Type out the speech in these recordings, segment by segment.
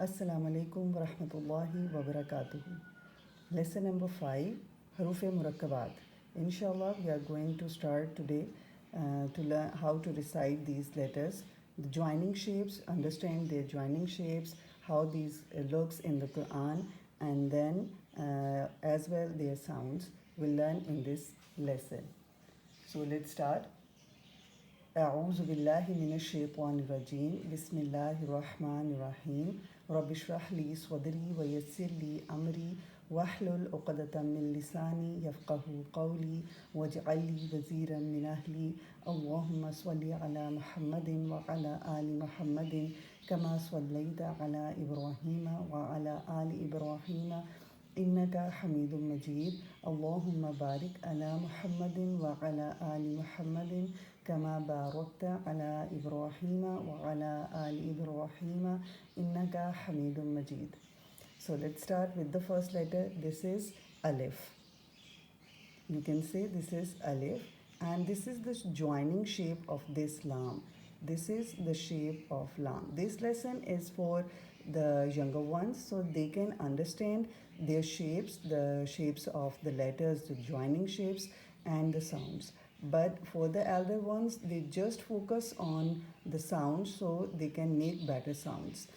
Assalamu alaikum wa rahmatullahi wa barakatuhu. Lesson number 5, Harufe Murakkabat. Inshallah, we are going to start today to learn how to recite these letters. The joining shapes, understand their joining shapes, how these looks in the Quran, and then as well their sounds we'll learn in this lesson. So let's start. أعوذ بالله من الشيطان الرجيم بسم الله الرحمن الرحيم رب اشرح لي صدري ويسر لي أمري واحلل عقدة من لساني يفقه قولي واجعل لي وزيرا من أهلي اللهم صل على محمد وعلى آل محمد كما صليت على إبراهيم وعلى آل إبراهيم إنك حميد مجيد اللهم بارك على محمد وعلى آل محمد كما باركت على إبراهيم وعلى آل إبراهيم إنك حميد مجيد. So let's start with the first letter. This is Alif. You can say this is Alif, and this is the joining shape of this Lam. This is the shape of Lam. This lesson is for the younger ones so they can understand their shapes, the shapes of the letters, the joining shapes and the sounds. But for the elder ones, they just focus on the sounds so they can make better sounds.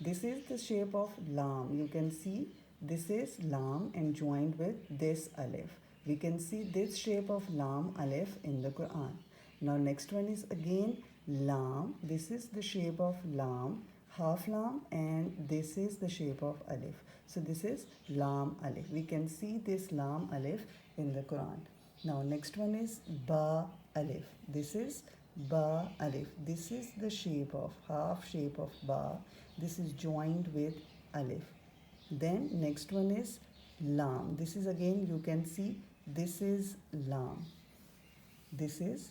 This is the shape of Lam. You can see this is Lam and joined with this Alif. We can see this shape of Lam Alif in the Quran. Now next one is again Lam. This is the shape of Lam, half Lam, and this is the shape of Alif. So this is Lam Alif. We can see this Lam Alif in the Quran. Now next one is Ba Alif. This is Ba Alif. This is the shape of half shape of Ba. This is joined with Alif. Then next one is Lam. This is again you can see this is Lam. This is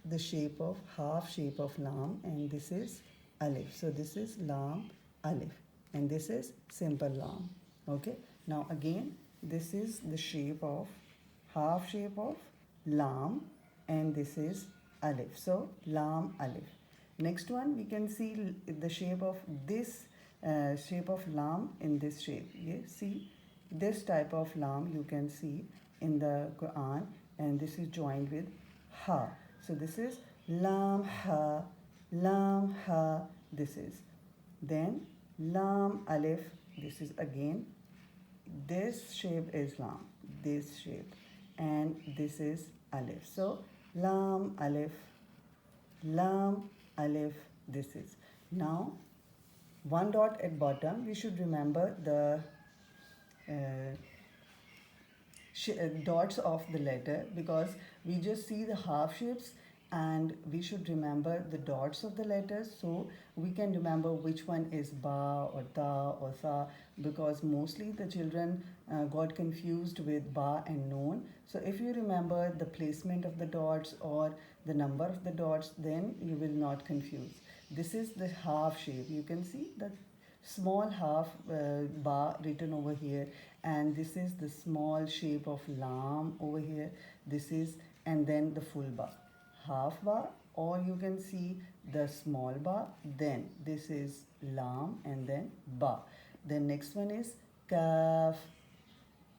the shape of half shape of Lam and this is Alif. So this is Lam Alif and this is simple Lam. Okay. Now again this is the shape of half shape of Lam and this is Alif. So Lam Alif. Next one we can see the shape of this shape of Lam in this shape. Yeah, see this type of Lam you can see in the Quran and this is joined with Ha. So this is Lam Ha, Lam Ha, this is. Then Lam Alif, this is again, this shape is Lam, this shape, and this is Alif. So Lam Alif, Lam Alif, this is. Now one dot at bottom, we should remember the dots of the letter because we just see the half shapes and we should remember the dots of the letters so we can remember which one is Ba or Ta or Sa because mostly the children got confused with Ba and Noon. So if you remember the placement of the dots or the number of the dots, then you will not confuse. This is the half shape. You can see the small half Ba written over here and this is the small shape of Lam over here. This is and then the full Ba. Half Ba or you can see the small Ba, then this is Lam and then Ba. Then next one is Kaf,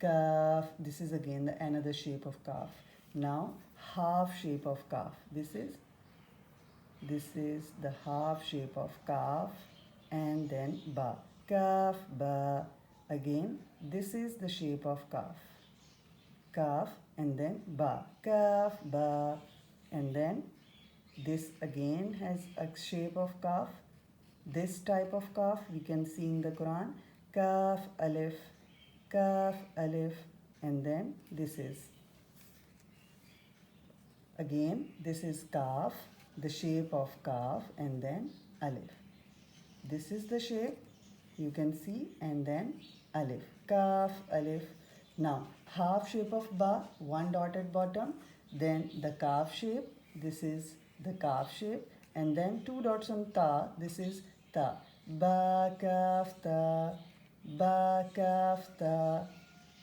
Kaf. This is again another shape of Kaf. Now half shape of Kaf. This is the half shape of Kaf and then Ba. Kaf, Ba. Again, this is the shape of Kaf. Kaf and then Ba. Kaf, Ba. And then this again has a shape of Kaf. This type of Kaf we can see in the Quran. Kaf, Alif, Kaf, Alif. And then this is. Again, this is Kaf, the shape of Kaf and then Alif. This is the shape you can see and then Alif. Kaf, Alif. Now, half shape of Ba, one dot at bottom. Then the Kaf shape, this is the Kaf shape. And then two dots on Ta, this is Ta. Ba, Kaf, Ta. Ba, Kaf, Ta.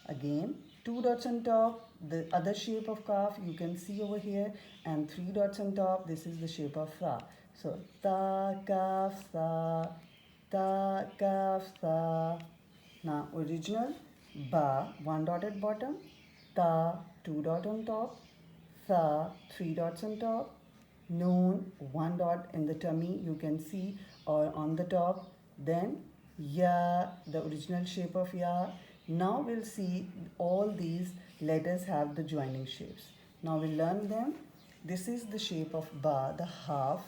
Again, two dots on top, the other shape of Kaf you can see over here. And three dots on top, this is the shape of Fa. So, Ta, Kaf, Sa. ta, kaf, tha. Now original ba, one dot at bottom, ta, two dot on top, tha, three dots on top, noon, one dot in the tummy you can see or on the top, then ya, the original shape of ya. Now we'll see all these letters have the joining shapes. Now we'll learn them. This is the shape of ba, the half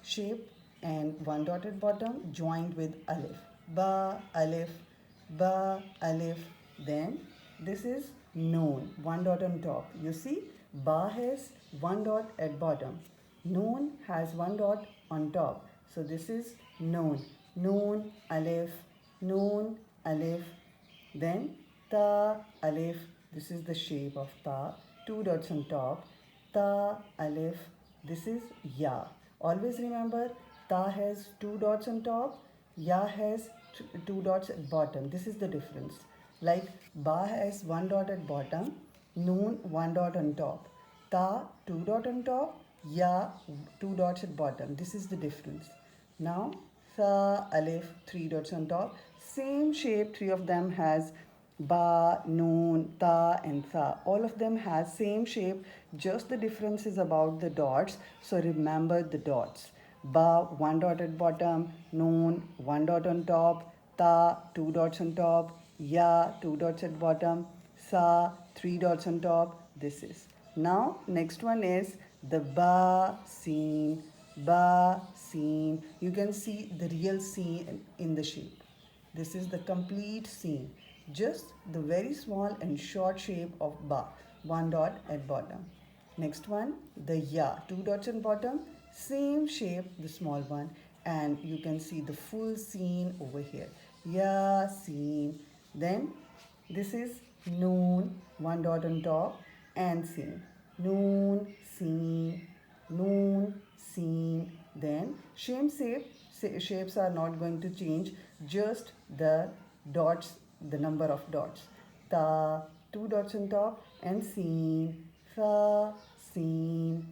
shape, and one dotted bottom joined with alif. Ba, alif, ba, alif. Then this is noon, one dot on top. You see, ba has one dot at bottom. Noon has one dot on top. So this is noon. Noon, alif, noon, alif. Then ta, alif. This is the shape of ta. Two dots on top. Ta, alif. This is ya. Always remember, ta has two dots on top. Ya has two dots at bottom. This is the difference. Like ba has one dot at bottom. Noon one dot on top. Ta two dot on top. Ya two dots at bottom. This is the difference. Now tha, alif, three dots on top. Same shape, three of them has ba, noon, ta and tha. All of them has same shape, just the difference is about the dots. So remember the dots. Ba, one dot at bottom, noon, one dot on top, ta, two dots on top, ya, two dots at bottom, sa, three dots on top. This is. Now next one is the ba, seen, ba, seen. You can see the real scene in the shape. This is the complete scene. Just the very small and short shape of ba, one dot at bottom. Next one, the ya, two dots at bottom, same shape, the small one, and you can see the full scene over here. Ya, scene. Then this is noon, one dot on top, and scene. Noon, scene, noon, scene. Then shapes are not going to change, just the dots, the number of dots. Ta, two dots on top, and scene, tha, scene.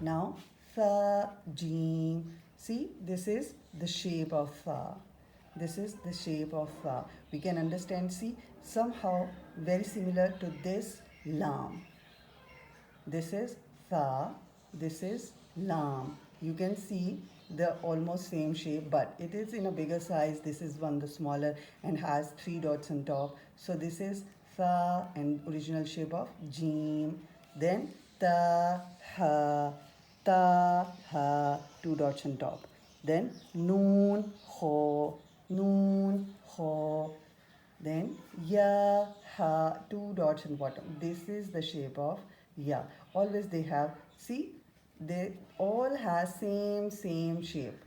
Now tha, jeem. See, this is the shape of tha. This is the shape of tha. We can understand, see, somehow very similar to this lam. This is tha, this is lam. You can see the almost same shape, but it is in a bigger size. This is one the smaller and has three dots on top. So this is tha and original shape of jeem. Then ta, ha, two dots on top. Then noon, ho, noon, ho. Then ya, ha, two dots in bottom. This is the shape of ya. Always they have, see, they all have same shape,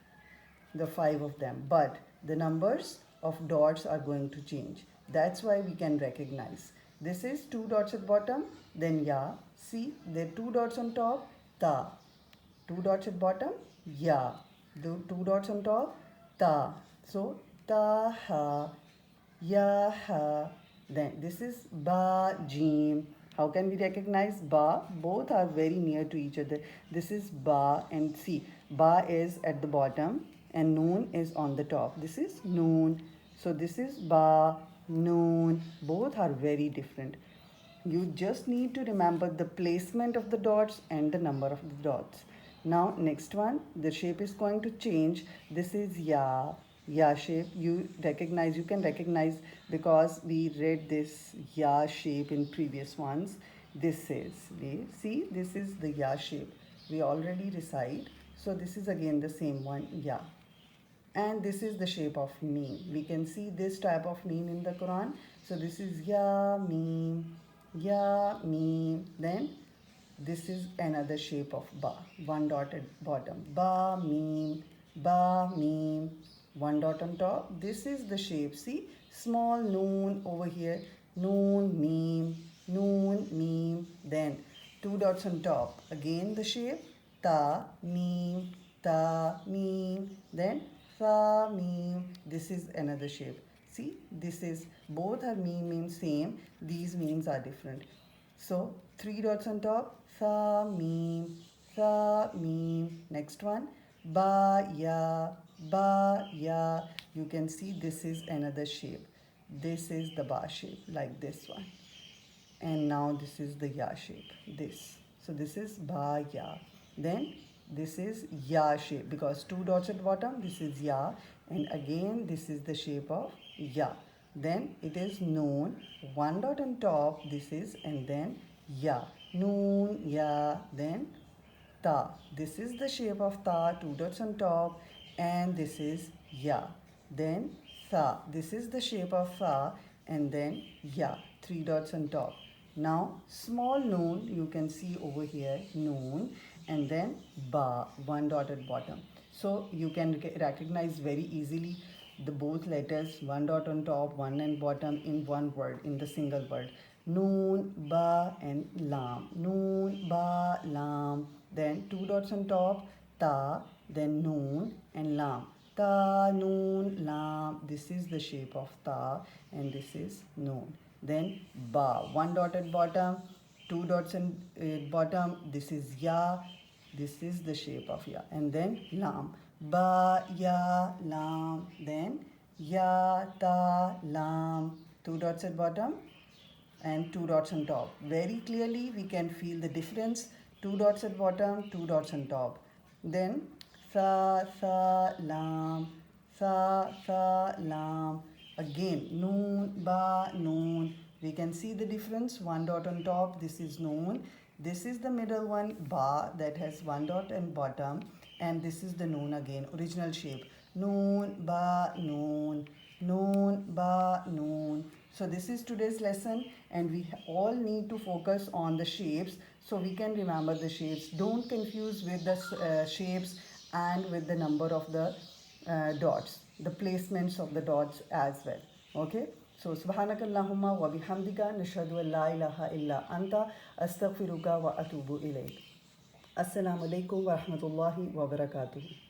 the five of them, but the numbers of dots are going to change. That's why we can recognize. This is two dots at bottom, then ya. See, there are two dots on top, ta. Two dots at bottom, ya. The two dots on top, ta. So ta, ha, ya, ha. Then this is ba, jeem. How can we recognize ba? Both are very near to each other. This is ba, and see, ba is at the bottom and noon is on the top. This is noon. So this is ba, noon. Both are very different. You just need to remember the placement of the dots and the number of the dots. Now next one, the shape is going to change. This is ya, ya shape. You can recognize because we read this ya shape in previous ones. This is, see, this is the ya shape. We already recite. So this is again the same one, ya. And this is the shape of meme. We can see this type of meme in the Quran. So this is ya, meme, ya, meme. Then this is another shape of ba, one dot at bottom. Ba, meme, one dot on top. This is the shape. See, small noon over here. Noon, meme. Then two dots on top. Again the shape. Ta, meme. Then tha, meme. This is another shape. See, this is, both are meme, same. These memes are different. So three dots on top. Tha, meme. Next one, ba, ya. ba, ya. You can see this is another shape. This is the ba shape, like this one. And now this is the ya shape, this. So this is ba, ya. Then this is ya shape, because two dots at bottom, this is ya. And again, this is the shape of ya. Then it is noon, one dot on top, this is, and then ya. Noon, ya, then ta. This is the shape of ta, two dots on top, and this is ya. Then tha. This is the shape of tha, and then ya, three dots on top. Now small noon, you can see over here, noon, and then ba, one dot at bottom. So you can recognize very easily the both letters, one dot on top, one and bottom, in one word, in the single word. Noon, ba, and lam. Noon, ba, lam. Then two dots on top, ta, then noon and lam. Ta, noon, lam. This is the shape of ta, and this is noon. Then ba, one dot at bottom, two dots in bottom. This is ya. This is the shape of ya. And then lam. Ba, ya, lam. Then ya, ta, lam. Two dots at bottom and two dots on top. Very clearly we can feel the difference. Two dots at bottom, two dots on top. Then sa, sa, lam. Sa, sa, lam. Again, noon, ba, noon. We can see the difference. One dot on top, this is noon. This is the middle one, ba, that has one dot and bottom. And this is the noon again, original shape. Noon, ba, noon. Noon, ba, noon. So this is today's lesson, and we all need to focus on the shapes so we can remember the shapes. Don't confuse with the shapes and with the number of the dots, the placements of the dots as well. Okay? So subhanakallahumma wa bihamdika nashhadu an la ilaha illa anta astaghfiruka wa atubu ilayk. Assalamu alaikum wa rahmatullahi wa barakatuh.